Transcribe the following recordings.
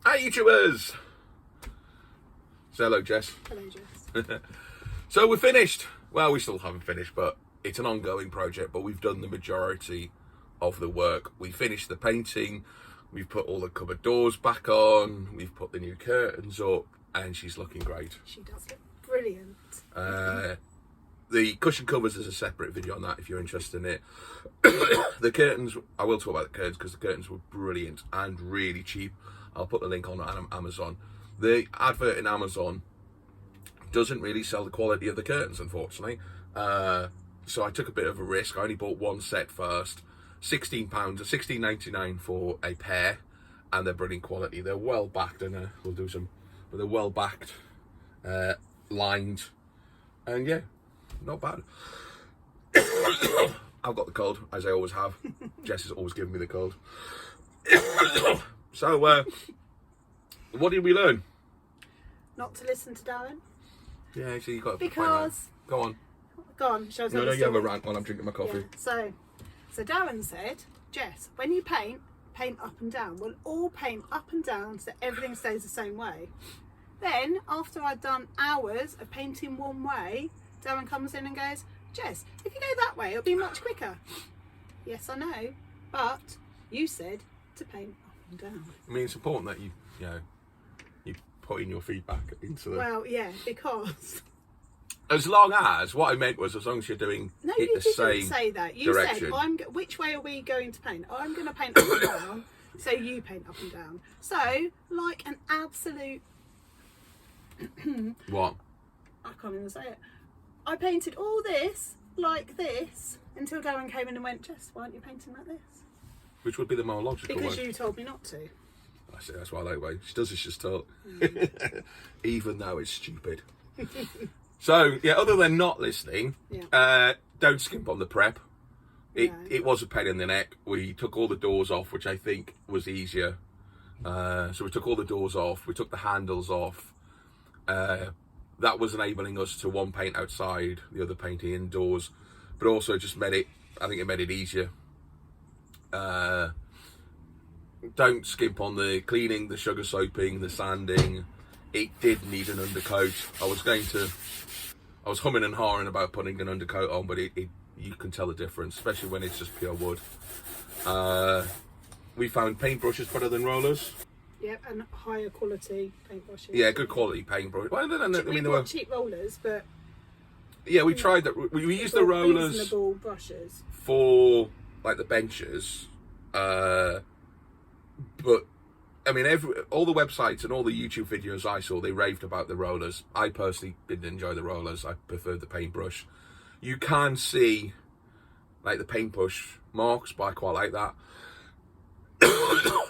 Hi YouTubers! So hello Jess. Hello, Jess. So we're finished. Well, we still haven't finished, but it's an ongoing project, but we've done the majority of the work. We finished the painting, we've put all the cupboard doors back on, we've put the new curtains up, and she's looking great. She does look brilliant. The cushion covers is a separate video on that if you're interested in it. The curtains, I will talk about the curtains because the curtains were brilliant and really cheap. I'll put the link on Amazon. The advert in Amazon doesn't really sell the quality of the curtains, unfortunately. So I took a bit of a risk. I only bought one set first. £16, £16.99 for a pair, and they're brilliant quality. They're well backed, and we'll do some, but they're well backed, lined, and yeah, not bad. I've got the cold, as I always have. Jess is always giving me the cold. So, what did we learn? Not to listen to Darren. Yeah, so you got to Because... Go on. Go on, shall I tell No, the you have a story? rant while I'm drinking my coffee. Yeah. So Darren said, Jess, when you paint up and down. We'll all paint up and down so that everything stays the same way. Then, after I'd done hours of painting one way, Darren comes in and goes, Jess, if you go that way, it'll be much quicker. Yes, I know, but you said to paint up and down. I mean, it's important that you put in your feedback into the... Well, yeah, because... As long as, what I meant was, as long as you're doing No, it you the didn't same say that. You direction. said, which way are we going to paint? I'm going to paint up and down, so you paint up and down. So, like an absolute... What? I can't even say it. I painted all this like this until Darren came in and went, Jess, why aren't you painting like this? Which would be the more logical Because way. you told me not to. I see, that's why I like way. She does as she's told. Even though it's stupid. So, yeah, other than not listening, don't skimp on the prep. It was a pain in the neck. We took all the doors off, which I think was easier. So we took all the doors off. We took the handles off. That was enabling us to one paint outside, the other painting indoors. But also just made it, I think it made it easier. Don't skimp on the cleaning, the sugar soaping, the sanding. It did need an undercoat. I was humming and hawing about putting an undercoat on, but you can tell the difference, especially when it's just pure wood. We found paintbrushes better than rollers. Yep, and higher quality paintbrushes. Yeah, good quality paintbrush. Well, We bought cheap rollers, but... Yeah, we tried that. We used the rollers reasonable brushes for like the benches, but I mean, all the websites and all the YouTube videos I saw, they raved about the rollers. I personally didn't enjoy the rollers. I preferred the paintbrush. You can see like the paintbrush marks, but I quite like that.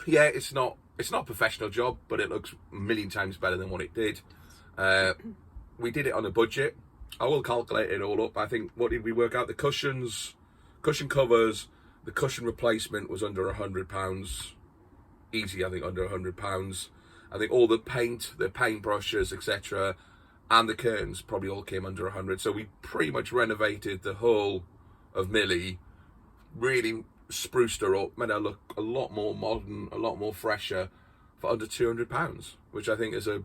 Yeah, it's not a professional job, but it looks a million times better than what it did. We did it on a budget. I will calculate it all up. I think, what did we work out? The cushion covers, the cushion replacement was under £100. Easy, I think, under £100. I think all the paint, the paintbrushes, etc., and the curtains probably all came under 100. So we pretty much renovated the whole of Millie, really spruced her up, made her look a lot more modern, a lot more fresher for under £200, which I think is a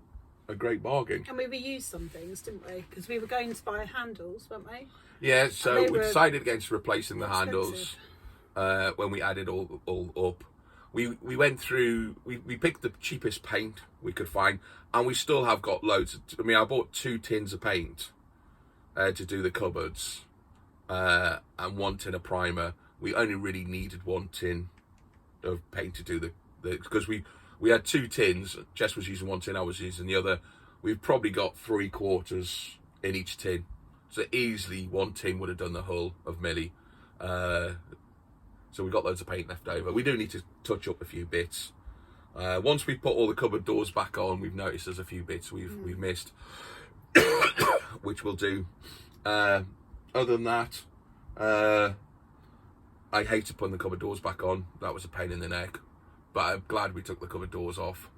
great bargain. And we reused some things, didn't we? Because we were going to buy handles, weren't we? Yeah, so we decided against replacing the handles when we added all up. We went through, we picked the cheapest paint we could find, and we still have got loads. I mean, I bought 2 tins of paint to do the cupboards, and 1 tin of primer. We only really needed 1 tin of paint to do the because we had 2 tins. Jess was using 1 tin, I was using the other. We've probably got 3/4 in each tin, so easily 1 tin would have done the whole of Millie. So we've got loads of paint left over. We do need to touch up a few bits. Once we put all the cupboard doors back on, we've noticed there's a few bits we've missed, which we'll do. Other than that, I hated putting the cupboard doors back on. That was a pain in the neck. But I'm glad we took the cupboard doors off.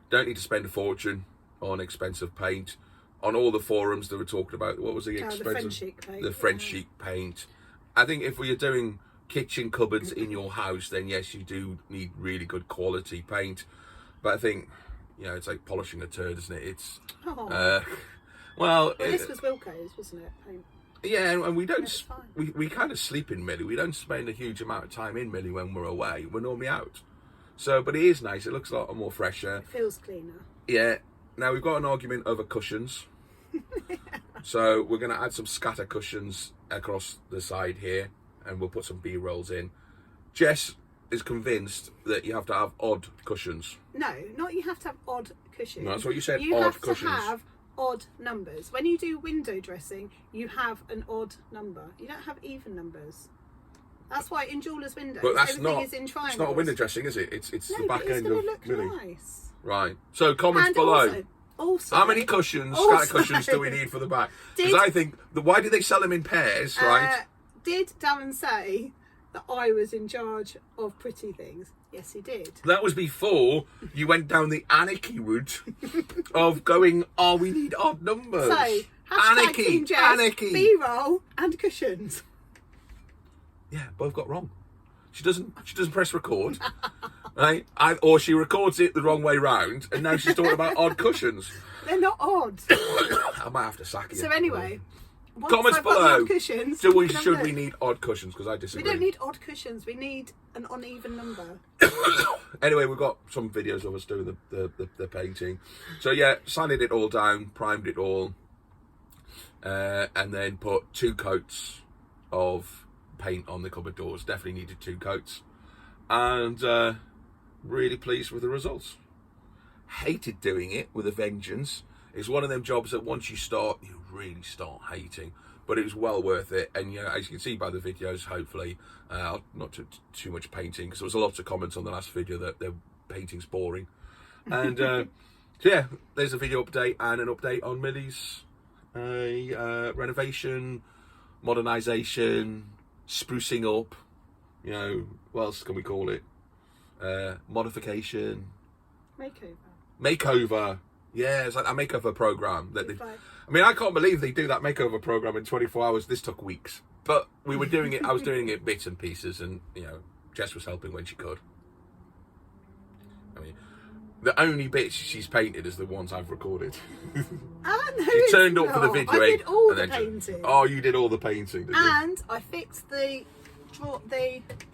Don't need to spend a fortune on expensive paint. On all the forums they were talking about, what was the expensive? The French chic paint. The French chic paint. I think if we are doing kitchen cupboards in your house, then yes, you do need really good quality paint. But I think, you know, it's like polishing a turd, isn't it? It's well, this was Wilco's, wasn't it? Paint. Yeah, and we don't. it's fine. We kind of sleep in Millie. We don't spend a huge amount of time in Millie when we're away. We're normally out. So, but it is nice. It looks a lot more fresher. It feels cleaner. Yeah. Now we've got an argument over cushions. So we're going to add some scatter cushions across the side here, and we'll put some B-rolls in. Jess is convinced that you have to have odd cushions. No, not you have to have odd cushions. No, that's what you said. You odd have cushions. to have odd numbers. When you do window dressing, you have an odd number. You don't have even numbers. That's why in jewellers' windows, But that's everything not. is in triangles. It's not a window dressing, is it? It's No, the back but it's end going of to look Millie. nice. Right. So comments And below. Also, How many cushions, scatter cushions, do we need for the back? Because I think, why do they sell them in pairs, right? Did Darren say that I was in charge of pretty things? Yes, he did. That was before you went down the anarchy route of going, oh, we need odd numbers. So, hashtag Team Jess, anarchy. B-roll and cushions. Yeah, both got wrong. She doesn't press record, right? Or she records it the wrong way round, and now she's talking about odd cushions. They're not odd. I might have to sack you. So anyway, once Comments I've got the below. odd cushions, Should we need odd cushions? Because I We disagree. don't need odd cushions. We need an uneven number. Anyway, we've got some videos of us doing the painting. So yeah, sanded it all down, primed it all, and then put 2 coats of paint on the cupboard doors. Definitely needed 2 coats, and really pleased with the results. Hated doing it with a vengeance. It's one of them jobs that once you start, you really start hating. But it was well worth it, and you know, as you can see by the videos, hopefully, not too much painting, because there was a lot of comments on the last video that the painting's boring. And so yeah, there's a video update and an update on Millie's renovation, modernisation, sprucing up. You know, what else can we call it? Modification, makeover. Yeah, it's like a makeover program that they. I mean, I can't believe they do that makeover program in 24 hours. This took weeks, but we were doing it. I was doing it bits and pieces, and you know, Jess was helping when she could. I mean, the only bits she's painted is the ones I've recorded. She turned up for the video. I did all and the then painting. Oh, you did all the painting, did you? And I fixed the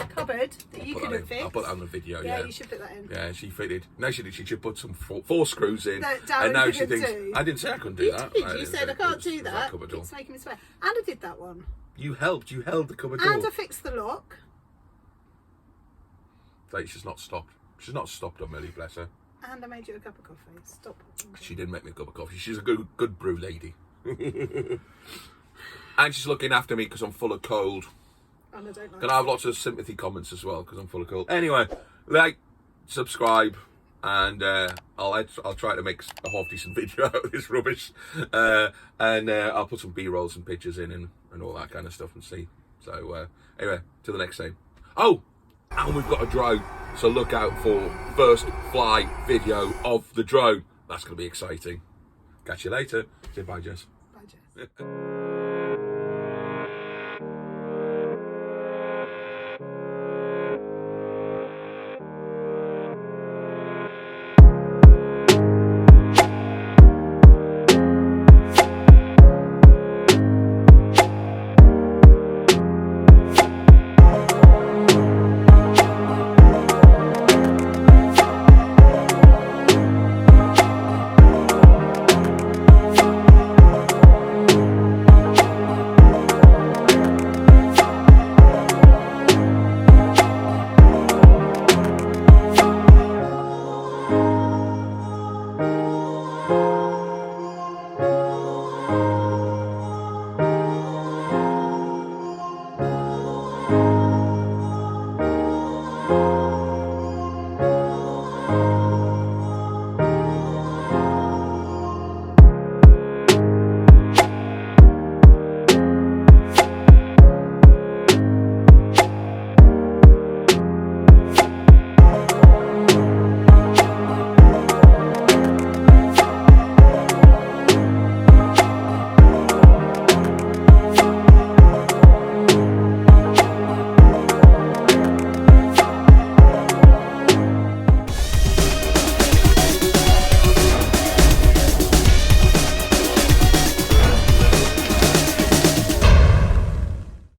cupboard that you could have fixed. I'll put that on the video. Yeah, Yeah, you should put that in. Yeah, she fitted. No, she did. She should put some four screws in, That Darren and now she couldn't thinks do. I didn't say I couldn't do You that. did. I You didn't said say I can't it do was that. cupboard door. It's making me swear. And I did that one. You helped. You held the cupboard door. And I fixed the lock. Like she's not stopped. She's not stopped on Millie, bless her. And I made you a cup of coffee. Stop. She did make me a cup of coffee. She's a good brew lady. And she's looking after me because I'm full of cold. And I don't like Can I have lots of sympathy comments as well because I'm full of cold. Anyway, like, subscribe, and I'll try to make a half decent video out of this rubbish, and I'll put some B-rolls and pictures in and all that kind of stuff and see. So anyway, till the next time. Oh, and we've got a drone, so look out for first fly video of the drone. That's going to be exciting. Catch you later. Say bye, Jess. Bye, Jess.